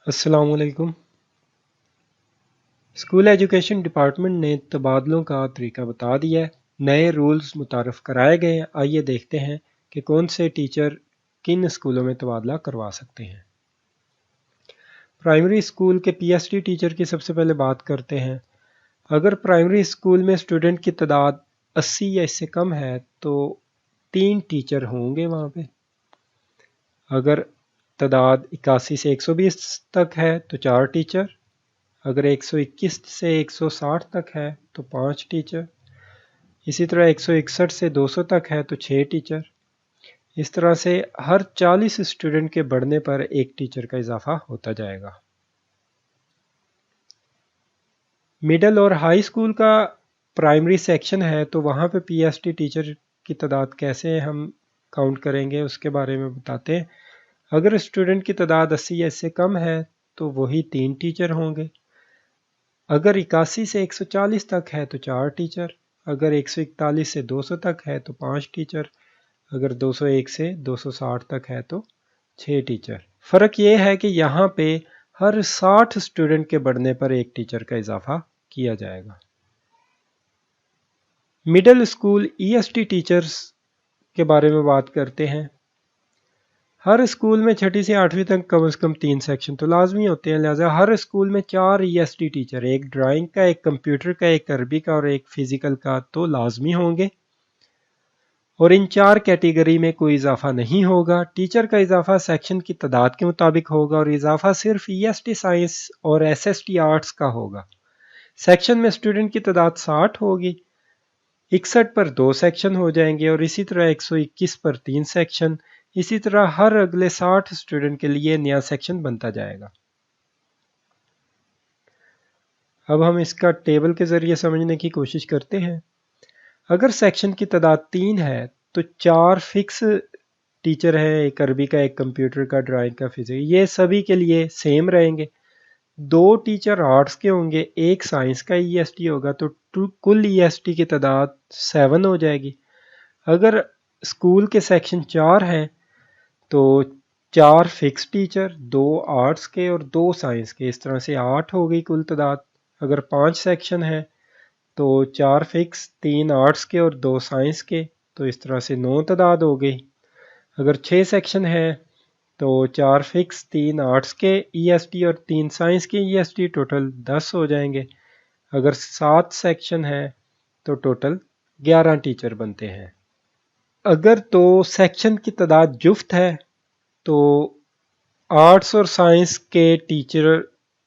अस्सलाम वालेकुम। School education department ने तबादलों का तरीका बता दिया है। नए रूल्स मुतारफ़ कराए गए हैं। आइए देखते हैं कि कौन से टीचर किन स्कूलों में तबादला करवा सकते हैं। प्राइमरी स्कूल के पीएसटी टीचर की सबसे पहले बात करते हैं। अगर प्राइमरी स्कूल में स्टूडेंट की तादाद 80 या इससे कम है तो 3 टीचर होंगे वहाँ पे। अगर तादाद 81 से 120 तक है तो 4 टीचर। अगर 121 से 160 तक है तो 5 टीचर। इसी तरह 161 से 200 तक है तो 6 टीचर। इस तरह से हर 40 स्टूडेंट के बढ़ने पर एक टीचर का इजाफा होता जाएगा। मिडिल और हाई स्कूल का प्राइमरी सेक्शन है तो वहाँ पे पीएसटी टीचर की तादाद कैसे हम काउंट करेंगे उसके बारे में बताते हैं। अगर स्टूडेंट की तादाद 80 या इससे कम है तो वही 3 टीचर होंगे। अगर 81 से 140 तक है तो 4 टीचर। अगर 141 से 200 तक है तो 5 टीचर। अगर 201 से 260 तक है तो 6 टीचर। फ़र्क ये है कि यहाँ पे हर 60 स्टूडेंट के बढ़ने पर एक टीचर का इजाफा किया जाएगा। मिडिल स्कूल ईएसटी टीचर्स के बारे में बात करते हैं। हर स्कूल में 6ठी से 8वीं तक कम से कम 3 सेक्शन तो लाजमी होते हैं, लिहाजा हर स्कूल में 4 ईएसटी टीचर, एक ड्राइंग का, एक कंप्यूटर का, एक अरबी का और एक फिजिकल का तो लाजमी होंगे। और इन 4 कैटेगरी में कोई इजाफा नहीं होगा। टीचर का इजाफा सेक्शन की तादाद के मुताबिक होगा और इजाफा सिर्फ ईएसटी साइंस और एसएसटी आर्ट्स का होगा। सेक्शन में स्टूडेंट की तादाद 60 होगी, 61 पर 2 सेक्शन हो जाएंगे और इसी तरह 121 पर 3 सेक्शन। इसी तरह हर अगले 60 स्टूडेंट के लिए नया सेक्शन बनता जाएगा। अब हम इसका टेबल के ज़रिए समझने की कोशिश करते हैं। अगर सेक्शन की तादाद 3 है तो 4 फिक्स टीचर हैं, एक अरबी का, एक कंप्यूटर का, ड्राइंग का, फिजिक्स, ये सभी के लिए सेम रहेंगे। 2 टीचर आर्ट्स के होंगे, एक साइंस का ईएसटी होगा तो कुल ईएसटी की तादाद 7 हो जाएगी। अगर स्कूल के सेक्शन 4 हैं तो 4 फिक्स टीचर, 2 आर्ट्स के और 2 साइंस के, इस तरह से 8 हो गई कुल तादाद। अगर 5 सेक्शन है तो 4 फिक्स, 3 आर्ट्स के और 2 साइंस के, तो इस तरह से 9 तादाद हो गई। अगर 6 सेक्शन है तो 4 फिक्स, 3 आर्ट्स के ईएसटी और 3 साइंस के ईएसटी, टोटल 10 हो जाएंगे। अगर 7 सेक्शन है तो टोटल 11 टीचर बनते हैं। अगर तो सेक्शन की तादाद जुफ्त है तो आर्ट्स और साइंस के टीचर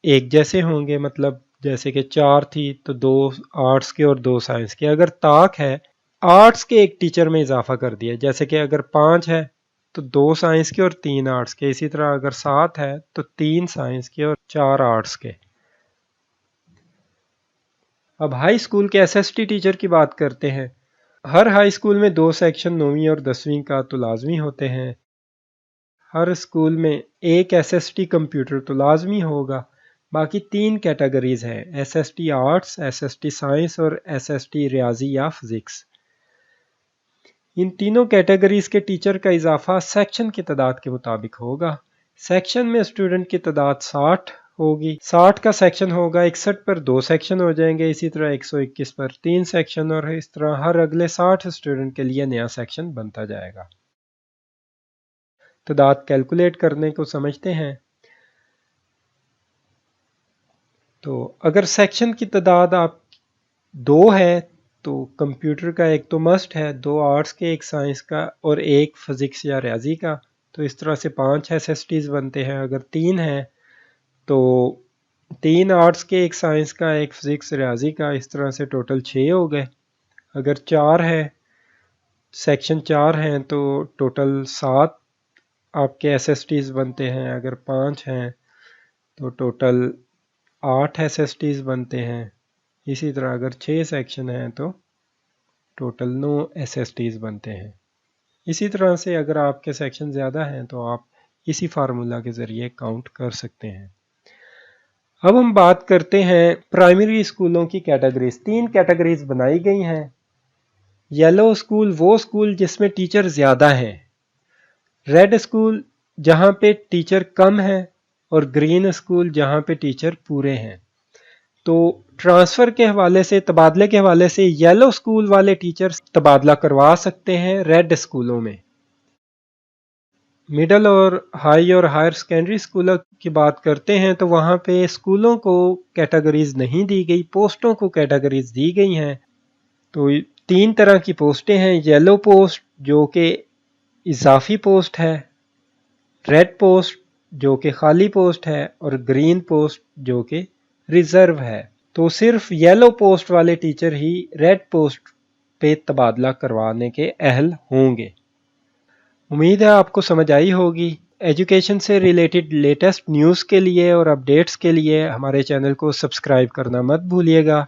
एक जैसे होंगे, मतलब जैसे कि 4 थी तो 2 आर्ट्स के और 2 साइंस के। अगर ताक है, आर्ट्स के एक टीचर में इजाफा कर दिया, जैसे कि अगर 5 है तो 2 साइंस के और 3 आर्ट्स के। इसी तरह अगर 7 है तो 3 साइंस के और 4 आर्ट्स के। अब हाई स्कूल के एसएसटी टीचर की बात करते हैं। हर हाई स्कूल में 2 सेक्शन 9वीं और 10वीं का तो लाजमी होते हैं। हर स्कूल में एक एसएसटी कंप्यूटर तो लाजमी होगा। बाकी 3 कैटेगरीज हैं, एसएसटी आर्ट्स, एसएसटी साइंस और एसएसटी रियाजी या फिजिक्स। इन तीनों कैटेगरीज के टीचर का इजाफा सेक्शन की तादाद के मुताबिक होगा। सेक्शन में स्टूडेंट की तादाद 60 होगी, 60 का सेक्शन होगा, 61 पर 2 सेक्शन हो जाएंगे, इसी तरह 121 पर 3 सेक्शन और इस तरह हर अगले 60 स्टूडेंट के लिए नया सेक्शन बनता जाएगा। तादाद कैलकुलेट करने को समझते हैं। तो अगर सेक्शन की तादाद आप 2 है तो कंप्यूटर का एक तो मस्ट है, 2 आर्ट्स के, एक साइंस का और एक फिजिक्स या रियाजी का, तो इस तरह से 5 एसएसटीज बनते हैं। अगर 3 है तो 3 आर्ट्स के, एक साइंस का, एक फिजिक्स रियाजी का, इस तरह से टोटल 6 हो गए। अगर 4 है, सेक्शन 4 हैं तो टोटल 7 आपके एसएसटीज बनते हैं। अगर 5 हैं तो टोटल 8 एसएसटीज बनते हैं। इसी तरह अगर 6 सेक्शन हैं तो टोटल 9 एसएसटीज बनते हैं। इसी तरह से अगर आपके सेक्शन ज़्यादा हैं तो आप इसी फार्मूला के ज़रिए काउंट कर सकते हैं। अब हम बात करते हैं प्राइमरी स्कूलों की कैटेगरीज। 3 कैटेगरीज बनाई गई हैं। येलो स्कूल वो स्कूल जिसमें टीचर ज़्यादा हैं, रेड स्कूल जहाँ पे टीचर कम है, اور گرین اسکول جہاں پہ ٹیچر پورے ہیں۔ تو ٹرانسفر کے حوالے سے، تبادلے کے حوالے سے یلو اسکول والے ٹیچر تبادلہ کروا سکتے ہیں ریڈ اسکولوں میں۔ مڈل اور ہائی اور ہائر سیکنڈری اسکولوں کی بات کرتے ہیں تو وہاں پہ اسکولوں کو کیٹیگریز نہیں دی گئی، پوسٹوں کو کیٹیگریز دی گئی ہیں۔ تو 3 طرح کی پوسٹیں ہیں، یلو پوسٹ جو کہ اضافی پوسٹ ہے، ریڈ پوسٹ جو کہ خالی پوسٹ ہے، اور گرین پوسٹ جو کہ ریزرو ہے۔ تو صرف یلو پوسٹ والے ٹیچر ہی ریڈ پوسٹ پہ تبادلہ کروانے کے اہل ہوں گے۔ امید ہے آپ کو سمجھ آئی ہوگی۔ ایجوکیشن سے ریلیٹڈ لیٹسٹ نیوز کے لیے اور اپڈیٹس کے لیے ہمارے چینل کو سبسکرائب کرنا مت بھولیے گا۔